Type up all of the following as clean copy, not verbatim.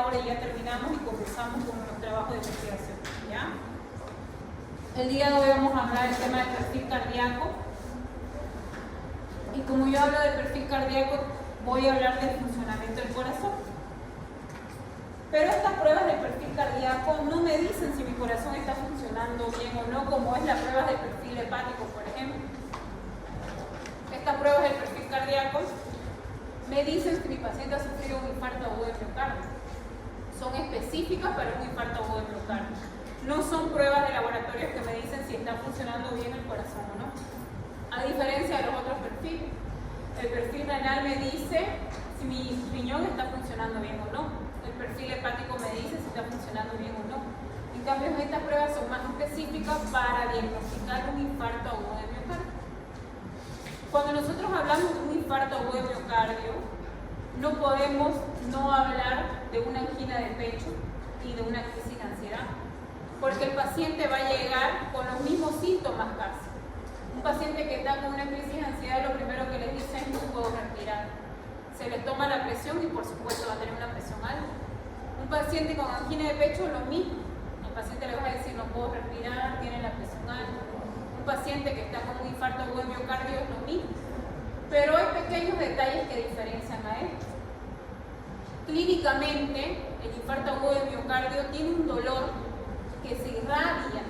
media hora y ya terminamos y comenzamos con los trabajos de investigación. ¿Ya? El día de hoy vamos a hablar del tema del perfil cardíaco. Y como yo hablo del perfil cardíaco, voy a hablar del funcionamiento del corazón. Pero estas pruebas del perfil cardíaco no me dicen si mi corazón está funcionando bien o no, como es la prueba del perfil hepático, por ejemplo. Estas pruebas del perfil cardíaco me dicen si mi paciente ha sufrido un infarto agudo de miocardio. Son específicas para un infarto agudo de miocardio. No son pruebas de laboratorio que me dicen si está funcionando bien el corazón o no. A diferencia de los otros perfiles. El perfil renal me dice si mi riñón está funcionando bien o no. El perfil hepático me dice si está funcionando bien o no. En cambio, estas pruebas son más específicas para diagnosticar un infarto agudo de miocardio. Cuando nosotros hablamos de un infarto agudo de miocardio, no podemos no hablar de una angina de pecho y de una crisis de ansiedad, porque el paciente va a llegar con los mismos síntomas casi. Un paciente que está con una crisis de ansiedad, lo primero que les dice es no puedo respirar. Se les toma la presión y por supuesto va a tener una presión alta. Un paciente con angina de pecho, lo mismo. El paciente le va a decir no puedo respirar, tiene la presión alta. Un paciente que está con un infarto agudo de miocardio es lo mismo. Pero hay pequeños detalles que diferencian a esto. Clínicamente, el infarto agudo de miocardio tiene un dolor que se irradia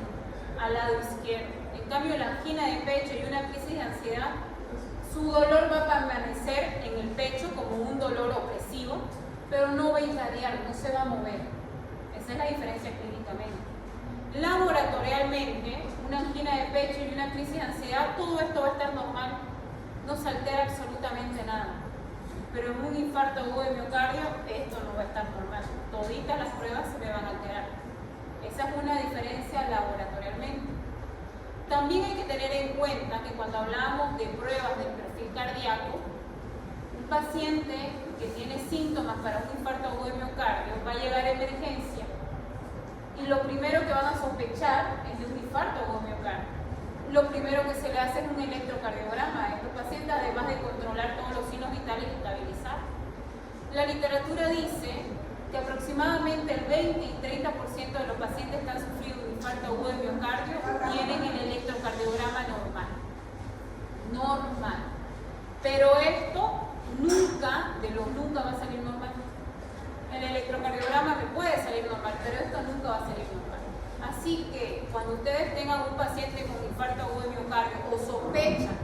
al lado izquierdo. En cambio, la angina de pecho y una crisis de ansiedad, su dolor va a permanecer en el pecho como un dolor opresivo, pero no va a irradiar, no se va a mover. Esa es la diferencia clínicamente. Laboratorialmente, una angina de pecho y una crisis de ansiedad, todo esto va a estar normal, no se altera absolutamente nada. Pero en un infarto agudo de miocardio, esto no va a estar normal. Toditas las pruebas se me van a alterar. Esa es una diferencia laboratorialmente. También hay que tener en cuenta que cuando hablamos de pruebas del perfil cardíaco, un paciente que tiene síntomas para un infarto agudo de miocardio va a llegar a emergencia y lo primero que van a sospechar es de un infarto agudo de miocardio. Lo primero que se le hace es un electrocardiograma a estos pacientes, además de controlar todos los signos vitales y estabilizar. La literatura dice que aproximadamente el 20 y 30% de los pacientes que han sufrido un infarto agudo de miocardio tienen el electrocardiograma normal. Normal. Pero esto nunca va a salir normal. El electrocardiograma me puede salir normal, pero esto nunca va a salir normal. Así que cuando ustedes tengan un paciente con infarto agudo de miocardio o sospechan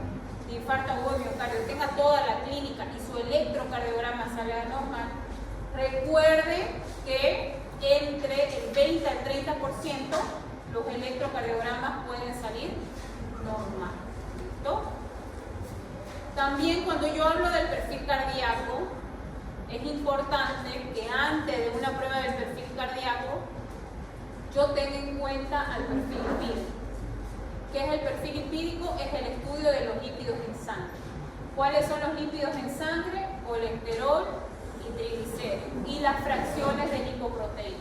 de infarto agudo de miocardio, tenga toda la clínica y su electrocardiograma salga normal, recuerden que entre el 20 al 30% los electrocardiogramas pueden salir normal. ¿Listo? También cuando yo hablo del perfil cardíaco, es importante que antes de una prueba del perfil cardíaco yo tenga en cuenta al perfil lipídico. ¿Qué es el perfil lipídico? Es el estudio de los lípidos en sangre. ¿Cuáles son los lípidos en sangre? Colesterol y triglicéridos y las fracciones de lipoproteína.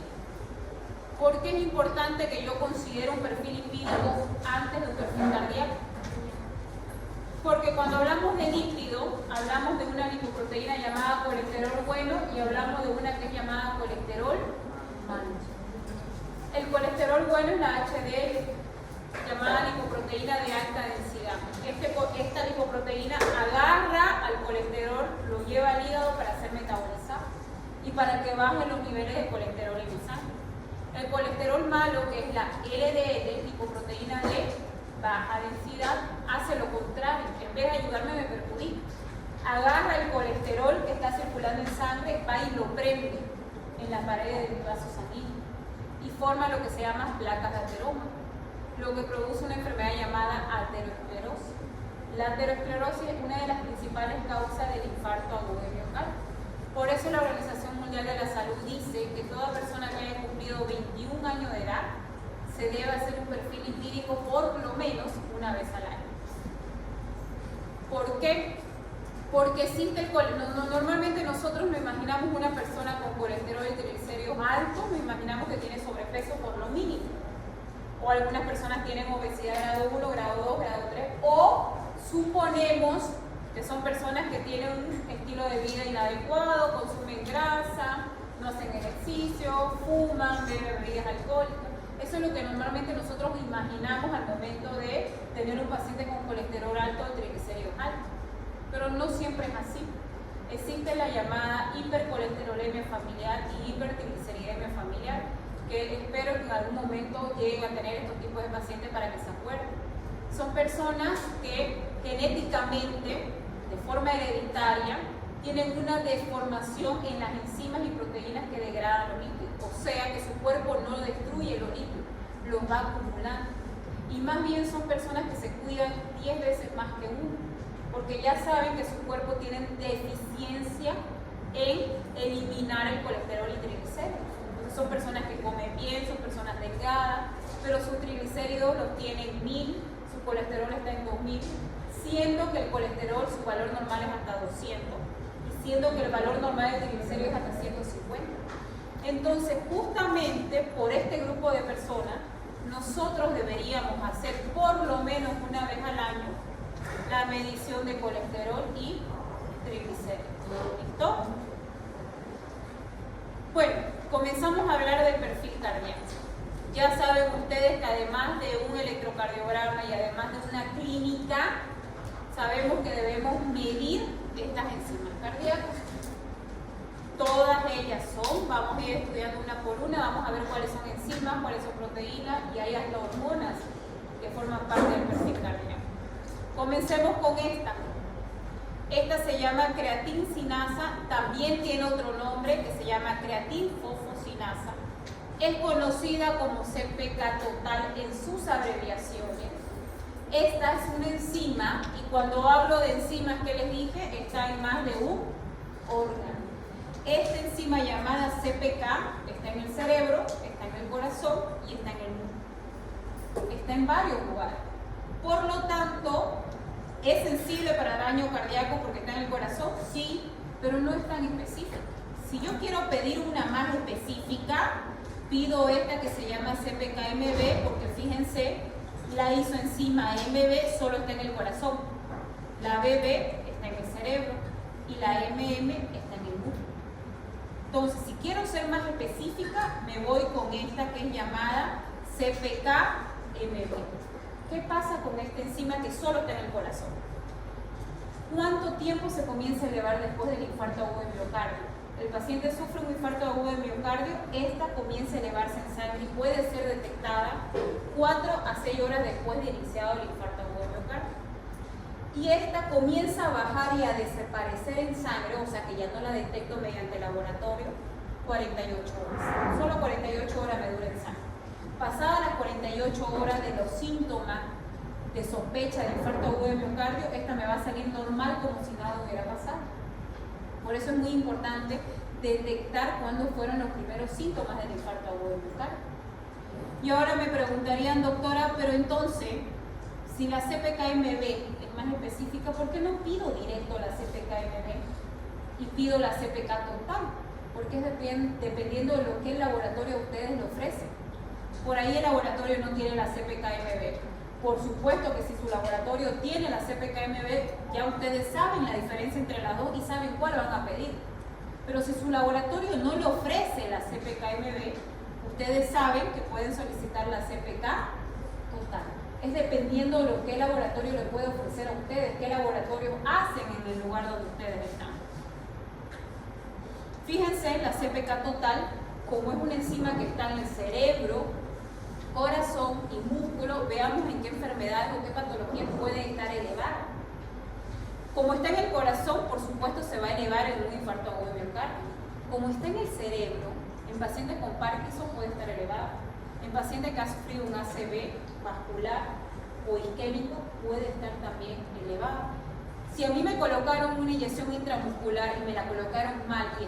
¿Por qué es importante que yo considere un perfil lipídico antes de un perfil cardíaco? Porque cuando hablamos de lípido, hablamos de una lipoproteína llamada colesterol bueno y hablamos de una que es llamada colesterol malo. El colesterol bueno es la HDL, llamada lipoproteína de alta densidad. Esta lipoproteína agarra al colesterol, lo lleva al hígado para ser metabolizado y para que bajen los niveles de colesterol en la sangre. El colesterol malo, que es la LDL, lipoproteína de baja densidad, hace lo contrario. En vez de ayudarme, me perjudica. Agarra el colesterol que está circulando en sangre, va y lo prende en las paredes del vaso sanguíneo y forma lo que se llama placas de ateroma, lo que produce una enfermedad llamada aterosclerosis. La aterosclerosis es una de las principales causas del infarto agudo de miocardio. Por eso la Organización Mundial de la Salud dice que toda persona que haya cumplido 21 años de edad se debe hacer un perfil lipídico por lo menos una vez al año. ¿Por qué? Porque existe el colesterol. Normalmente nosotros nos imaginamos una persona con colesterol y triglicéridos altos, nos imaginamos que tiene sobrepeso por lo mínimo. O algunas personas tienen obesidad grado 1, grado 2, grado 3. O suponemos que son personas que tienen un estilo de vida inadecuado, consumen grasa, no no hacen ejercicio, fuman, beben bebidas alcohólicas. Eso es lo que normalmente nosotros imaginamos al momento de tener un paciente con colesterol alto o triglicéridos altos. Pero no siempre es así. Existe la llamada hipercolesterolemia familiar y hipertrigliceridemia familiar, que espero que en algún momento lleguen a tener estos tipos de pacientes para que se acuerden. Son personas que genéticamente, de forma hereditaria, tienen una deformación en las enzimas y proteínas que degradan los lípidos. O sea que su cuerpo no destruye los lípidos, los va acumulando. Y más bien son personas que se cuidan 10 veces más que uno, porque ya saben que su cuerpo tiene deficiencia en eliminar el colesterol y triglicéridos. Entonces son personas que comen bien, son personas delgadas, pero sus triglicéridos los tienen 1000, su colesterol está en 2000, siendo que el colesterol, su valor normal es hasta 200, y siendo que el valor normal de triglicéridos es hasta 150. Entonces, justamente por este grupo de personas, nosotros deberíamos hacer por lo menos una vez al año la medición de colesterol y triglicéridos. ¿Listo? Bueno, comenzamos a hablar del perfil cardíaco. Ya saben ustedes que además de un electrocardiograma y además de una clínica, sabemos que debemos medir estas enzimas cardíacas. Todas ellas son, vamos a ir estudiando una por una, vamos a ver cuáles son enzimas, cuáles son proteínas y hay hasta hormonas que forman parte del perfil cardíaco. Comencemos con esta. Esta se llama creatinsinasa, también tiene otro nombre que se llama creatinfosfosinasa. Es conocida como CPK total en sus abreviaciones. Esta es una enzima y cuando hablo de enzimas que les dije, está en más de un órgano. Esta enzima llamada CPK está en el cerebro, está en el corazón y está en el músculo. Está en varios lugares. Por lo tanto, ¿es sensible para daño cardíaco porque está en el corazón? Sí, pero no es tan específica. Si yo quiero pedir una más específica, pido esta que se llama CPK-MB porque fíjense, la isoenzima MB solo está en el corazón. La BB está en el cerebro y la MM está en el músculo. Entonces, si quiero ser más específica, me voy con esta que es llamada CPK-MB. ¿Qué pasa con esta enzima que solo está en el corazón? ¿Cuánto tiempo se comienza a elevar después del infarto agudo de miocardio? El paciente sufre un infarto agudo de miocardio, esta comienza a elevarse en sangre y puede ser detectada 4 a 6 horas después de iniciado el infarto agudo de miocardio. Y esta comienza a bajar y a desaparecer en sangre, o sea que ya no la detecto mediante laboratorio, 48 horas. Solo 48 horas me dura en sangre. Pasadas las 48 horas de los síntomas de sospecha de infarto agudo de miocardio, esta me va a salir normal como si nada hubiera pasado. Por eso es muy importante detectar cuándo fueron los primeros síntomas del infarto agudo de miocardio. Y ahora me preguntarían, doctora, pero entonces, si la CPK-MB es más específica, ¿por qué no pido directo la CPK-MB y pido la CPK total? Porque es dependiendo de lo que el laboratorio a ustedes le ofrece. Por ahí el laboratorio no tiene la CPK-MB. Por supuesto que si su laboratorio tiene la CPK-MB, ya ustedes saben la diferencia entre las dos y saben cuál van a pedir. Pero si su laboratorio no le ofrece la CPK-MB, ustedes saben que pueden solicitar la CPK total. Es dependiendo de lo que el laboratorio le puede ofrecer a ustedes, qué laboratorio hacen en el lugar donde ustedes están. Fíjense, la CPK total, como es una enzima que está en el cerebro, corazón y músculo, veamos en qué enfermedades o qué patologías puede estar elevada. Como está en el corazón, por supuesto se va a elevar en un infarto agudo de miocardio. Como está en el cerebro, en pacientes con Parkinson puede estar elevado. En pacientes que ha sufrido un ACV vascular o isquémico puede estar también elevado. Si a mí me colocaron una inyección intramuscular y me la colocaron mal y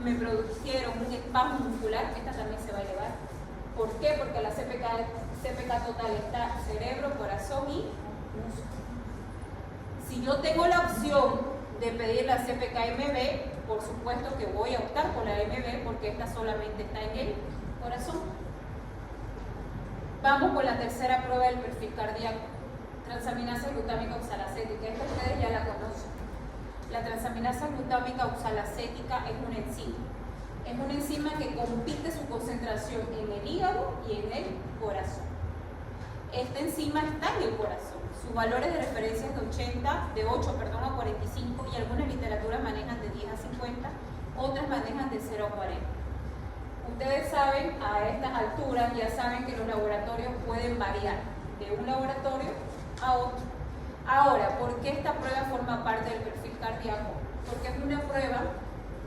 me produjeron un espasmo muscular, esta también se va a elevar. ¿Por qué? Porque la CPK total está cerebro, corazón y músculo. Si yo tengo la opción de pedir la CPK-MB, por supuesto que voy a optar por la MB porque esta solamente está en el corazón. Vamos con la tercera prueba del perfil cardíaco. Transaminasa glutámica oxalacética. Esta ustedes ya la conocen. La transaminasa glutámica oxalacética es una enzima. Es una enzima que compite su concentración en el hígado y en el corazón. Esta enzima está en el corazón. Sus valores de referencia es de 8 a 45 y algunas literaturas manejan de 10 a 50, otras manejan de 0 a 40. Ustedes saben, a estas alturas ya saben que los laboratorios pueden variar de un laboratorio a otro. Ahora, ¿por qué esta prueba forma parte del perfil cardíaco? Porque es una prueba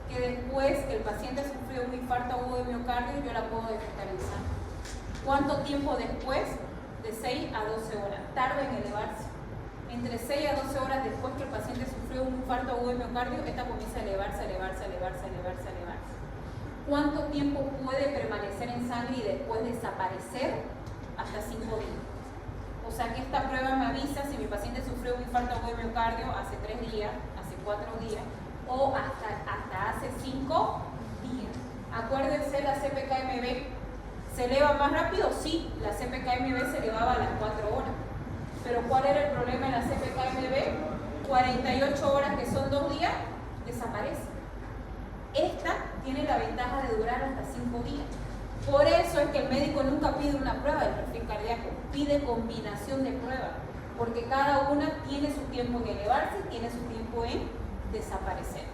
que después que el paciente sufrió un infarto agudo de miocardio, yo la puedo detectar en sangre. ¿Cuánto tiempo después? De 6 a 12 horas. Tarda en elevarse. Entre 6 a 12 horas después que el paciente sufrió un infarto agudo de miocardio, esta comienza a elevarse, a elevarse, a elevarse, a elevarse, a elevarse. ¿Cuánto tiempo puede permanecer en sangre y después desaparecer? Hasta 5 días. O sea que esta prueba me avisa si mi paciente sufrió un infarto agudo de miocardio hace 3 días, hace 4 días o hasta hace 5 días. Acuérdense, la CPK-MB se eleva más rápido, sí, la CPK-MB se elevaba a las 4 horas. Pero ¿cuál era el problema de la CPK-MB? 48 horas, que son 2 días, desaparece. Esta tiene la ventaja de durar hasta 5 días. Por eso es que el médico nunca pide una prueba de perfil cardíaco, pide combinación de pruebas, porque cada una tiene su tiempo en elevarse y tiene su tiempo en desaparecer.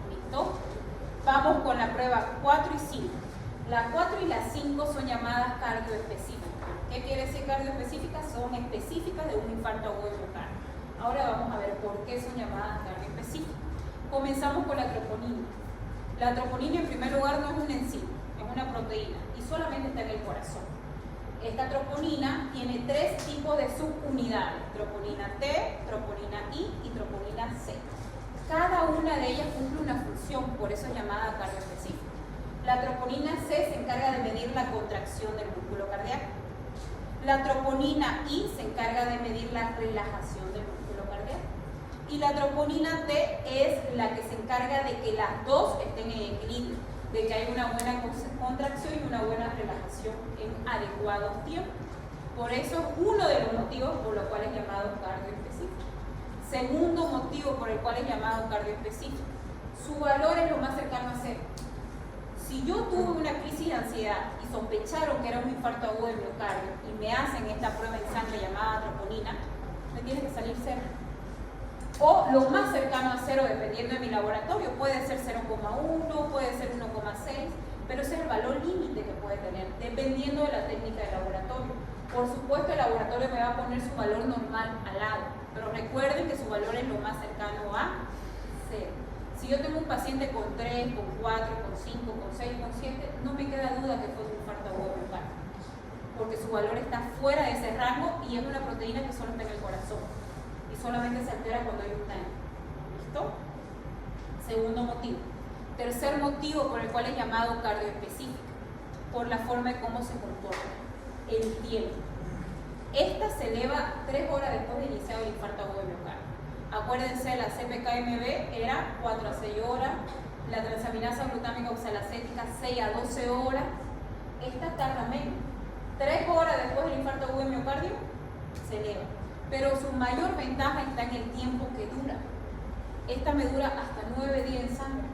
¿Listo? Vamos con la prueba 4 y 5. La 4 y la 5 son llamadas cardioespecíficas. ¿Qué quiere decir cardioespecíficas? Son específicas de un infarto agudo de miocardio. Ahora vamos a ver por qué son llamadas cardioespecíficas. Comenzamos con la troponina. La troponina, en primer lugar, no es una enzima, es una proteína y solamente está en el corazón. Esta troponina tiene 3 tipos de subunidades: troponina T, troponina I y troponina C. Cada una de ellas cumple una función, por eso es llamada cardioespecífica. La troponina C se encarga de medir la contracción del músculo cardíaco. La troponina I se encarga de medir la relajación del músculo cardíaco. Y la troponina T es la que se encarga de que las dos estén en equilibrio, de que haya una buena contracción y una buena relajación en adecuados tiempos. Por eso es uno de los motivos por los cuales es llamado cardioespecífico. Segundo motivo por el cual es llamado cardioespecífico: su valor es lo más cercano a cero. Si yo tuve una crisis de ansiedad y sospecharon que era un infarto agudo de miocardio y me hacen esta prueba en sangre llamada troponina, me tiene que salir cero. O lo más cercano a cero, dependiendo de mi laboratorio, puede ser 0,1, puede ser 1,6, pero ese es el valor límite que puede tener, dependiendo de la técnica del laboratorio. Por supuesto, el laboratorio me va a poner su valor normal al lado, pero recuerden que su valor es lo más cercano a cero. Si yo tengo un paciente con 3, con 4, con 5, con 6, con 7, no me queda duda que fue un infarto agudo de miocardio, porque su valor está fuera de ese rango y es una proteína que solo está en el corazón y solamente se altera cuando hay un daño. ¿Listo? Segundo motivo. Tercer motivo por el cual es llamado cardioespecífico: por la forma de cómo se comporta, el tiempo. Esta se eleva 3 horas después de iniciar el infarto agudo de miocardio. Acuérdense, la CPK-MB era 4 a 6 horas, la transaminasa glutámica oxalacética 6 a 12 horas. Esta tarda menos. 3 horas después del infarto agudo de miocardio se eleva. Pero su mayor ventaja está en el tiempo que dura. Esta me dura hasta 9 días en sangre,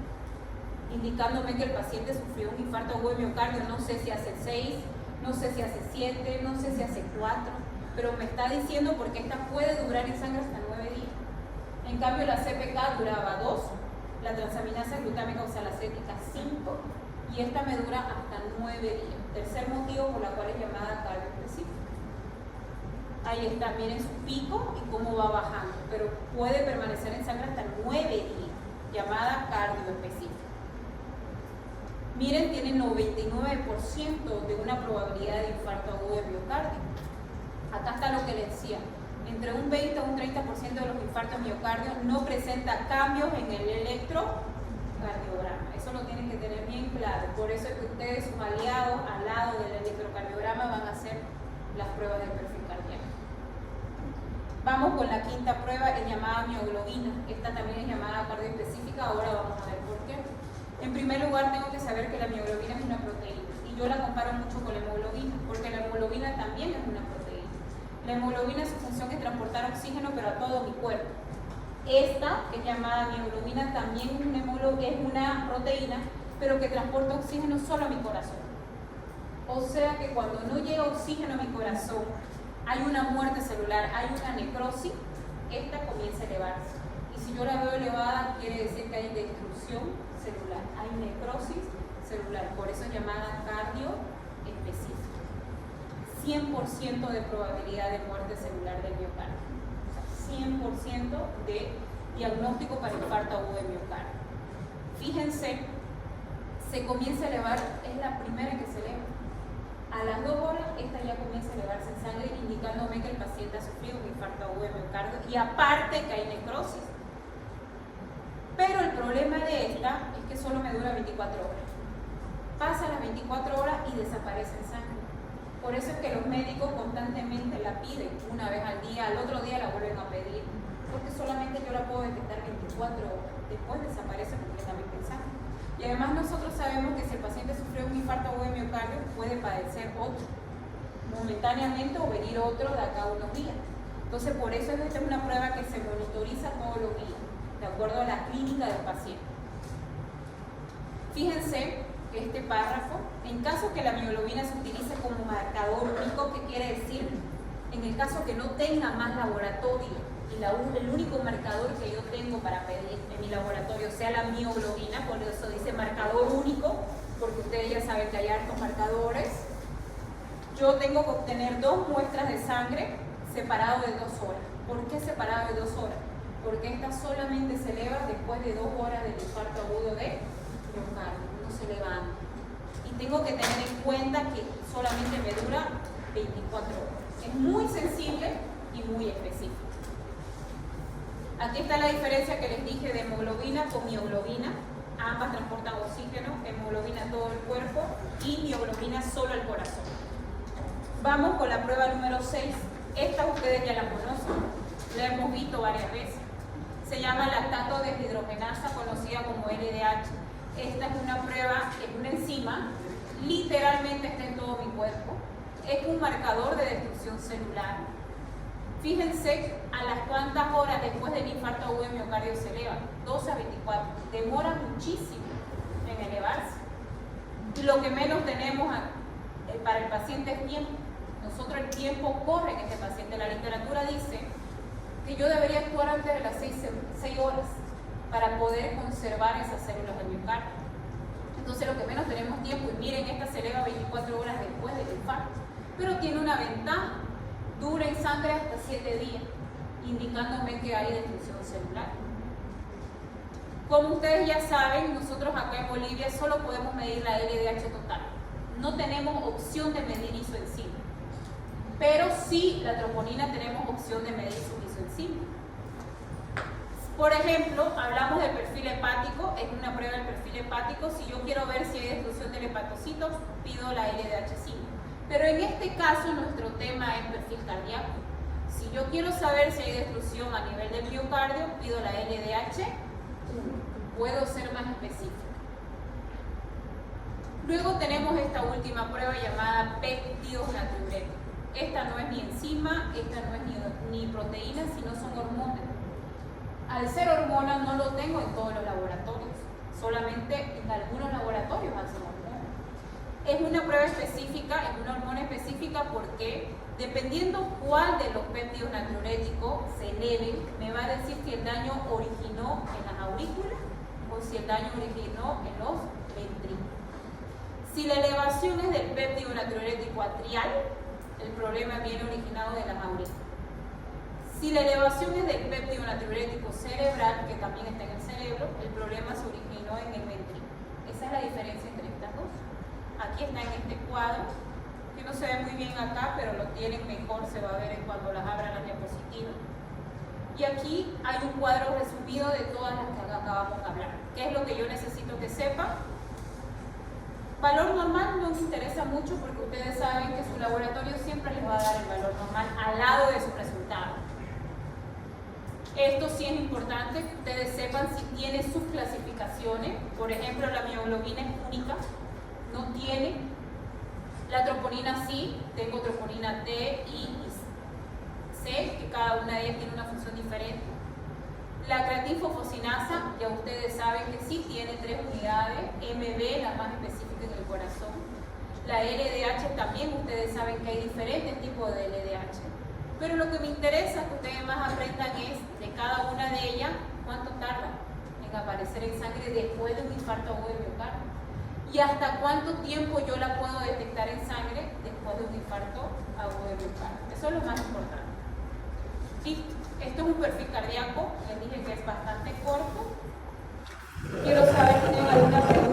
indicándome que el paciente sufrió un infarto agudo de miocardio, no sé si hace 6, no sé si hace 7, no sé si hace 4, pero me está diciendo porque esta puede durar en sangre hasta 9 días. En cambio, la CPK duraba 2, la transaminasa glutámica oxalacética 5 y esta me dura hasta 9 días. Tercer motivo por la cual es llamada cardioespecífica. Ahí está, miren su pico y cómo va bajando, pero puede permanecer en sangre hasta 9 días, llamada cardioespecífica. Miren, tiene 99% de una probabilidad de infarto agudo de miocardio. Acá está lo que les decía: entre un 20 a un 30% de los infartos miocardios no presenta cambios en el electrocardiograma. Eso lo tienen que tener bien claro. Por eso es que ustedes, sus aliados, al lado del electrocardiograma, van a hacer las pruebas del perfil cardíaco. Vamos con la quinta prueba, es llamada mioglobina. Esta también es llamada cardioespecífica. Ahora vamos a ver por qué. En primer lugar, tengo que saber que la mioglobina es una proteína. Y yo la comparo mucho con la hemoglobina, porque la hemoglobina también es una proteína. La hemoglobina, su función es transportar oxígeno, pero a todo mi cuerpo. Esta, que es llamada mioglobina, también es una proteína pero que transporta oxígeno solo a mi corazón. O sea que cuando no llega oxígeno a mi corazón, hay una muerte celular, hay una necrosis, esta comienza a elevarse. Y si yo la veo elevada, quiere decir que hay destrucción celular, hay necrosis celular, por eso es llamada cardio específica. 100% de probabilidad de muerte celular del miocardio. O sea, 100% de diagnóstico para infarto agudo de miocardio. Fíjense, se comienza a elevar, es la primera que se eleva. A las 2 horas, esta ya comienza a elevarse en sangre, indicándome que el paciente ha sufrido un infarto agudo de miocardio y aparte que hay necrosis. Pero el problema de esta es que solo me dura 24 horas. Pasa las 24 horas y desaparece en sangre. Por eso es que los médicos constantemente la piden una vez al día, al otro día la vuelven a pedir, porque solamente yo la puedo detectar 24 horas, después desaparece completamente en sangre. Y además nosotros sabemos que si el paciente sufrió un infarto agudo de miocardio, puede padecer otro, momentáneamente, o venir otro de acá a unos días. Entonces por eso esta es una prueba que se monitoriza todos los días, de acuerdo a la clínica del paciente. Fíjense que este párrafo, en caso que la mioglobina se utilice como marcador único, ¿qué quiere decir? En el caso que no tenga más laboratorio y el único marcador que yo tengo para pedir en mi laboratorio sea la mioglobina, por eso dice marcador único, porque ustedes ya saben que hay hartos marcadores, yo tengo que obtener 2 muestras de sangre separado de 2 horas. ¿Por qué separado de 2 horas? Porque esta solamente se eleva después de 2 horas del infarto agudo de miocardio, no se eleva antes. Y tengo que tener en cuenta que solamente me dura 24 horas. Es muy sensible y muy específico. Aquí está la diferencia que les dije de hemoglobina con mioglobina. Ambas transportan oxígeno, hemoglobina a todo el cuerpo y mioglobina solo al corazón. Vamos con la prueba número 6. Esta ustedes ya la conocen, la hemos visto varias veces. Se llama lactato deshidrogenasa, conocida como LDH. Esta es una prueba, es una enzima, literalmente está en todo mi cuerpo. Es un marcador de destrucción celular. Fíjense a las cuantas horas después del infarto agudo de miocardio se eleva, 12 a 24. Demora muchísimo en elevarse. Y lo que menos tenemos para el paciente es tiempo. Nosotros el tiempo corre en este paciente. La literatura dice que yo debería actuar antes de las 6 horas para poder conservar esas células del miocardio. Entonces lo que menos tenemos tiempo, y miren, esta se eleva 24 horas después del infarto, pero tiene una ventaja, dura en sangre hasta 7 días, indicándome que hay destrucción celular. Como ustedes ya saben, nosotros acá en Bolivia solo podemos medir la LDH total. No tenemos opción de medir isoenzima, pero sí la troponina tenemos opción de medir su isoenzima. Por ejemplo, hablamos del perfil hepático, es una prueba del perfil hepático. Si yo quiero ver si hay destrucción del hepatocitos, pido la LDH5. Pero en este caso nuestro tema es perfil cardíaco. Si yo quiero saber si hay destrucción a nivel del miocardio, pido la LDH1. Puedo ser más específica. Luego tenemos esta última prueba llamada péptidos natriuréticos. Esta no es ni enzima, esta no es ni proteína, sino son hormonas. Al ser hormona no lo tengo en todos los laboratorios, solamente en algunos laboratorios hacen hormona. Es una prueba específica, es una hormona específica porque dependiendo cuál de los péptidos natriuréticos se eleven, me va a decir si el daño originó en las aurículas o si el daño originó en los ventrículos. Si la elevación es del péptido natriurético atrial, el problema viene originado de las aurículas. Si la elevación es del péptido natriurético cerebral, que también está en el cerebro, el problema se originó en el ventrículo. Esa es la diferencia entre estas dos. Aquí está en este cuadro, que no se ve muy bien acá, pero lo tienen mejor, se va a ver cuando las abran las diapositivas. Y aquí hay un cuadro resumido de todas las que acabamos de hablar. ¿Qué es lo que yo necesito que sepan? Valor normal no nos interesa mucho porque ustedes saben que su laboratorio siempre les va a dar el valor normal al lado de su resultado. Esto sí es importante que ustedes sepan si tiene sus clasificaciones. Por ejemplo, la mioglobina es única, no tiene. La troponina sí, tengo troponina T, I y C, que cada una de ellas tiene una función diferente. La creatina fosfocinasa, ya ustedes saben que sí tiene 3 unidades, MB, la más específica en el corazón. La LDH también, ustedes saben que hay diferentes tipos de LDH. Pero lo que me interesa que ustedes más aprendan es de cada una de ellas, cuánto tarda en aparecer en sangre después de un infarto agudo de miocardio. Y hasta cuánto tiempo yo la puedo detectar en sangre después de un infarto agudo de miocardio. Eso es lo más importante. Listo. Esto es un perfil cardíaco, les dije que es bastante corto. Quiero saber si tienen alguna pregunta.